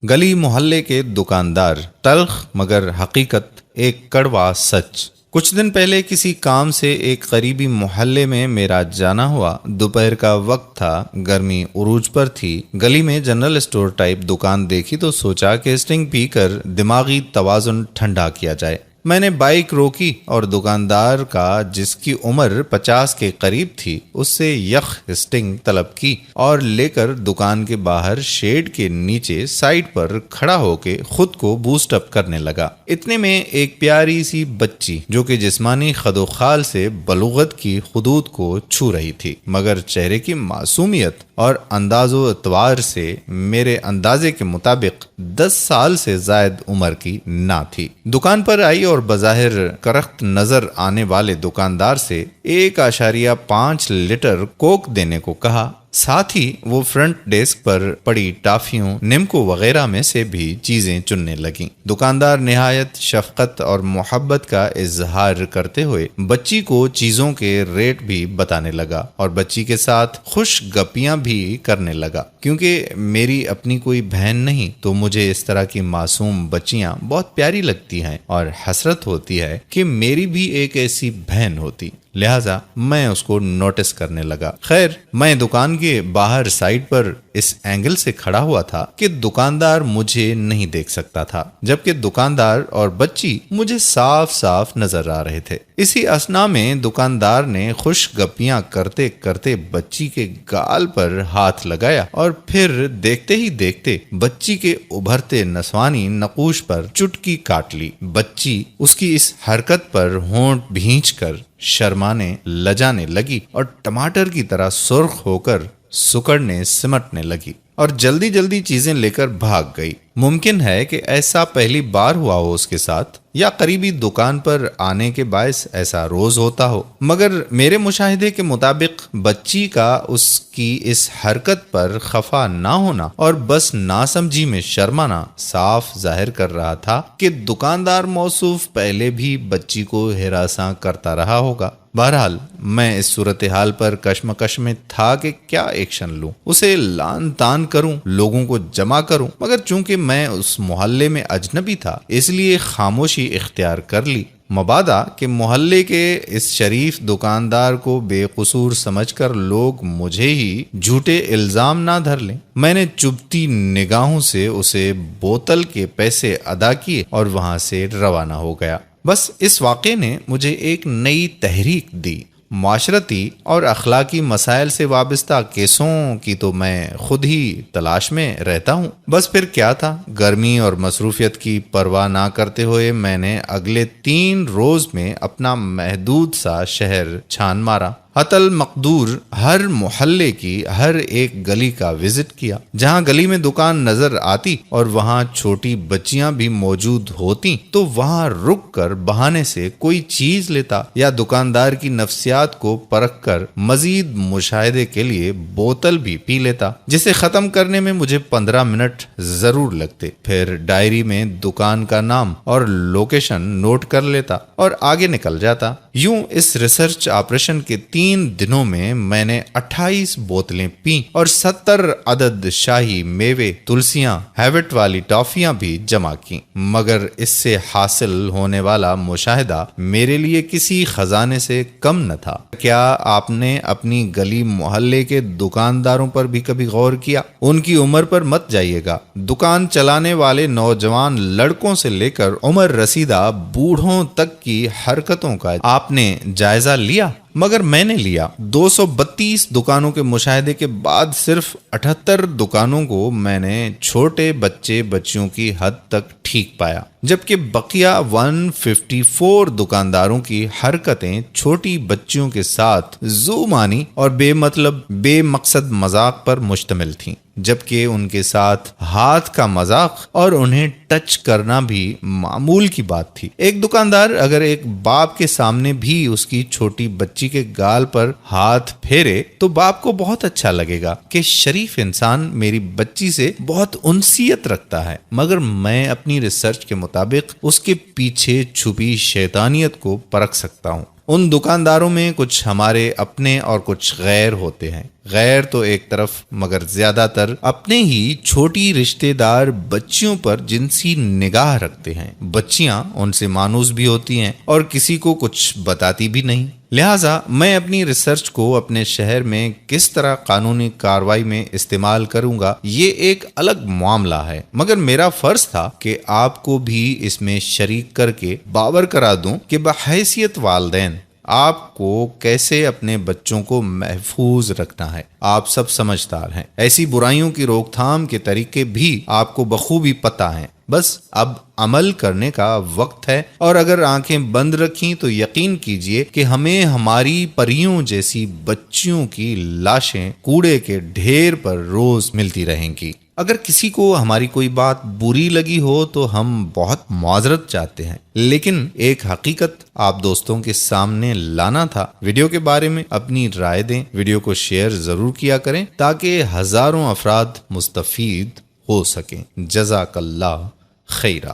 گلی محلے کے دکاندار، تلخ مگر حقیقت، ایک کڑوا سچ۔ کچھ دن پہلے کسی کام سے ایک قریبی محلے میں میرا جانا ہوا۔ دوپہر کا وقت تھا، گرمی عروج پر تھی۔ گلی میں جنرل اسٹور ٹائپ دکان دیکھی تو سوچا کہ اسٹنگ پی کر دماغی توازن ٹھنڈا کیا جائے۔ میں نے بائک روکی اور دکاندار کا، جس کی عمر 50 کے قریب تھی، اس سے یک اسٹنگ طلب کی اور لے کر دکان کے باہر شیڈ کے نیچے سائڈ پر کھڑا ہو کے خود کو بوسٹ اپ کرنے لگا۔ اتنے میں ایک پیاری سی بچی، جو کہ جسمانی خد و خال سے بلوغت کی حدود کو چھو رہی تھی، مگر چہرے کی معصومیت اور انداز و اطوار سے میرے اندازے کے مطابق 10 سال سے زائد عمر کی نہ تھی، دکان پر آئی اور بظاہر کرخت نظر آنے والے دکاندار سے 1.5 لیٹر کوک دینے کو کہا۔ ساتھ ہی وہ فرنٹ ڈیسک پر پڑی ٹافیوں، نمکو وغیرہ میں سے بھی چیزیں چننے لگیں۔ دکاندار نہایت شفقت اور محبت کا اظہار کرتے ہوئے بچی کو چیزوں کے ریٹ بھی بتانے لگا اور بچی کے ساتھ خوش گپیاں بھی کرنے لگا۔ کیونکہ میری اپنی کوئی بہن نہیں تو مجھے اس طرح کی معصوم بچیاں بہت پیاری لگتی ہیں اور حسرت ہوتی ہے کہ میری بھی ایک ایسی بہن ہوتی، لہذا میں اس کو نوٹس کرنے لگا۔ خیر، میں دکان کے باہر سائڈ پر اس اینگل سے کھڑا ہوا تھا کہ دکاندار مجھے نہیں دیکھ سکتا تھا، جبکہ دکاندار اور بچی مجھے صاف صاف نظر آ رہے تھے۔ اسی اثنا میں دکاندار نے خوش گپیاں کرتے کرتے بچی کے گال پر ہاتھ لگایا اور پھر دیکھتے ہی دیکھتے بچی کے ابھرتے نسوانی نقوش پر چٹکی کاٹ لی۔ بچی اس کی اس حرکت پر ہونٹ بھینچ کر شرمانے لجانے لگی اور ٹماٹر کی طرح سرخ ہو کر سکڑنے سمٹنے لگی اور جلدی جلدی چیزیں لے کر بھاگ گئی۔ ممکن ہے کہ ایسا پہلی بار ہوا ہو اس کے ساتھ، یا قریبی دکان پر آنے کے باعث ایسا روز ہوتا ہو، مگر میرے مشاہدے کے مطابق بچی کا اس کی اس حرکت پر خفا نہ ہونا اور بس ناسمجھی میں شرمانا صاف ظاہر کر رہا تھا کہ دکاندار موصوف پہلے بھی بچی کو ہراساں کرتا رہا ہوگا۔ بہرحال میں اس صورتحال پر کشمکش میں تھا کہ کیا ایکشن لوں، اسے لان تان کروں، لوگوں کو جمع کروں، مگر چونکہ میں اس محلے میں اجنبی تھا اس لیے خاموشی اختیار کر لی، مبادا کہ محلے کے اس شریف دکاندار کو بے قصور سمجھ کر لوگ مجھے ہی جھوٹے الزام نہ دھر لیں۔ میں نے چبھتی نگاہوں سے اسے بوتل کے پیسے ادا کیے اور وہاں سے روانہ ہو گیا۔ بس اس واقعے نے مجھے ایک نئی تحریک دی۔ معاشرتی اور اخلاقی مسائل سے وابستہ کیسوں کی تو میں خود ہی تلاش میں رہتا ہوں۔ بس پھر کیا تھا، گرمی اور مصروفیت کی پرواہ نہ کرتے ہوئے میں نے اگلے 3 روز میں اپنا محدود سا شہر چھان مارا۔ حتی المقدور ہر محلے کی ہر ایک گلی کا وزٹ کیا۔ جہاں گلی میں دکان نظر آتی اور وہاں چھوٹی بچیاں بھی موجود ہوتی تو وہاں رک کر بہانے سے کوئی چیز لیتا یا دکاندار کی نفسیات کو پرکھ کر مزید مشاہدے کے لیے بوتل بھی پی لیتا، جسے ختم کرنے میں مجھے 15 منٹ ضرور لگتے۔ پھر ڈائری میں دکان کا نام اور لوکیشن نوٹ کر لیتا اور آگے نکل جاتا۔ یوں اس ریسرچ آپریشن کے 3 دنوں میں نے 28 بوتلیں پی اور 70 عدد شاہی میوے، تلسیاں، ہیوٹ والی ٹافیاں بھی جمع کی، مگر اس سے حاصل ہونے والا مشاہدہ میرے لیے کسی خزانے سے کم نہ تھا۔ کیا آپ نے اپنی گلی محلے کے دکانداروں پر بھی کبھی غور کیا؟ ان کی عمر پر مت جائیے گا۔ دکان چلانے والے نوجوان لڑکوں سے لے کر عمر رسیدہ بوڑھوں تک کی حرکتوں کا آپ نے جائزہ لیا؟ مگر میں نے لیا۔ 232 دکانوں کے مشاہدے کے بعد صرف 78 دکانوں کو میں نے چھوٹے بچے بچیوں کی حد تک ٹھیک پایا، جبکہ بقیہ 154 دکانداروں کی حرکتیں چھوٹی بچیوں کے ساتھ ذو معنی اور بے مطلب بے مقصد مذاق پر مشتمل تھیں، جبکہ ان کے ساتھ ہاتھ کا مذاق اور انہیں ٹچ کرنا بھی معمول کی بات تھی۔ ایک دکاندار اگر ایک باپ کے سامنے بھی اس کی چھوٹی بچی کے گال پر ہاتھ پھیرے تو باپ کو بہت اچھا لگے گا کہ شریف انسان میری بچی سے بہت انسیت رکھتا ہے، مگر میں اپنی ریسرچ کے مطابق اس کے پیچھے چھپی شیطانیت کو پرکھ سکتا ہوں۔ ان دکانداروں میں کچھ ہمارے اپنے اور کچھ غیر ہوتے ہیں. غیر تو ایک طرف مگر زیادہ تر اپنے ہی چھوٹی رشتہ دار بچیوں پر جنسی نگاہ رکھتے ہیں. بچیاں ان سے مانوس بھی ہوتی ہیں اور کسی کو کچھ بتاتی بھی نہیں. لہٰذا میں اپنی ریسرچ کو اپنے شہر میں کس طرح قانونی کارروائی میں استعمال کروں گا یہ ایک الگ معاملہ ہے، مگر میرا فرض تھا کہ آپ کو بھی اس میں شریک کر کے باور کرا دوں کہ بحیثیت والدین آپ کو کیسے اپنے بچوں کو محفوظ رکھنا ہے. آپ سب سمجھدار ہیں، ایسی برائیوں کی روک تھام کے طریقے بھی آپ کو بخوبی پتہ ہیں. بس اب عمل کرنے کا وقت ہے، اور اگر آنکھیں بند رکھیں تو یقین کیجئے کہ ہمیں ہماری پریوں جیسی بچیوں کی لاشیں کوڑے کے ڈھیر پر روز ملتی رہیں گی. اگر کسی کو ہماری کوئی بات بری لگی ہو تو ہم بہت معذرت چاہتے ہیں، لیکن ایک حقیقت آپ دوستوں کے سامنے لانا تھا. ویڈیو کے بارے میں اپنی رائے دیں، ویڈیو کو شیئر ضرور کیا کریں تاکہ ہزاروں افراد مستفید ہو سکیں. جزاک اللہ خیرہ.